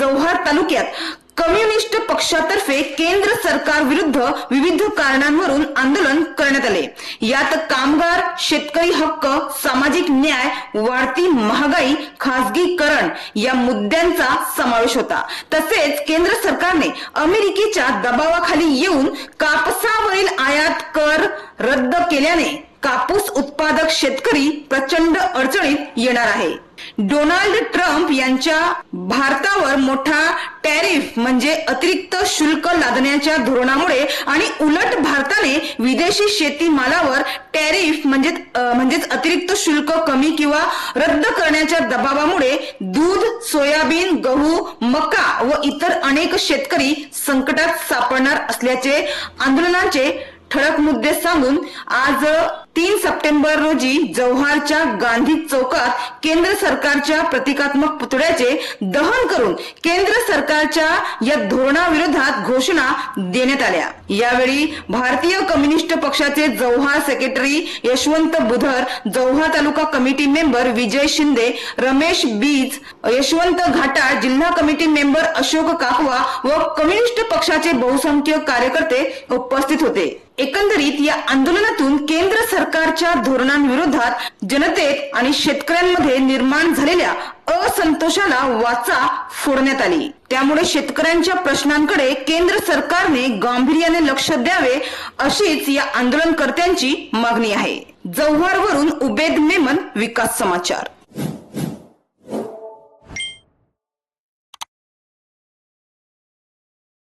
जव्हार तालुक्यात कम्युनिस्ट पक्षातर्फे केंद्र सरकार विरुद्ध विविध कारणांवरून आंदोलन करण्यात आले। यात कामगार, शेतकरी हक्क, सामाजिक न्याय, वाढती महागाई, खासगीकरण या मुद्द्यांचा समावेश होता। तसेच केंद्र सरकारने अमेरिकेच्या दबावाखाली येऊन कापसावरील आयात कर रद्द केल्याने कापूस उत्पादक शेतकरी प्रचंड अडचणीत येणार आहे। डोनाल्ड ट्रम्प यांच्या भारतावर मोठा टॅरिफ म्हणजे अतिरिक्त शुल्क लादण्याच्या धोरणामुळे आणि उलट भारताने विदेशी शेतीमालावर टॅरिफ म्हणजेच अतिरिक्त शुल्क कमी किंवा रद्द करण्याच्या दबावामुळे दूध, सोयाबीन, गहू, मका व इतर अनेक शेतकरी संकटात सापडणार असल्याचे आंदोलनाचे ठळक मुद्दे सांगून आज 3 सप्टेंबर रोजी जव्हारच्या गांधी चौकात केंद्र सरकारच्या प्रतिकात्मक पुतळ्याचे दहन करून केंद्र सरकारच्या या धोरणाविरोधात घोषणा देण्यात आल्या। यावेळी भारतीय कम्युनिस्ट पक्षाचे जव्हार सेक्रेटरी यशवंत बुधर, जव्हार तालुका कमिटी मेंबर विजय शिंदे, रमेश बीज, यशवंत घाटाळ, जिल्हा कमिटी मेंबर अशोक काकवा व कम्युनिस्ट पक्षाचे बहुसंख्य कार्यकर्ते उपस्थित होते। एकंदरीत या आंदोलनातून केंद्र सरकारच्या धोरणांविरोधात जनतेत आणि शेतकऱ्यांमध्ये निर्माण झालेल्या असंतोषाला वाचा फोडण्यात आली। त्यामुळे शेतकऱ्यांच्या प्रश्नांकडे केंद्र सरकारने गांभीर्याने लक्ष द्यावे अशीच या आंदोलनकर्त्यांची मागणी आहे। जव्हारवरून उबेद मेमन, विकास समाचार।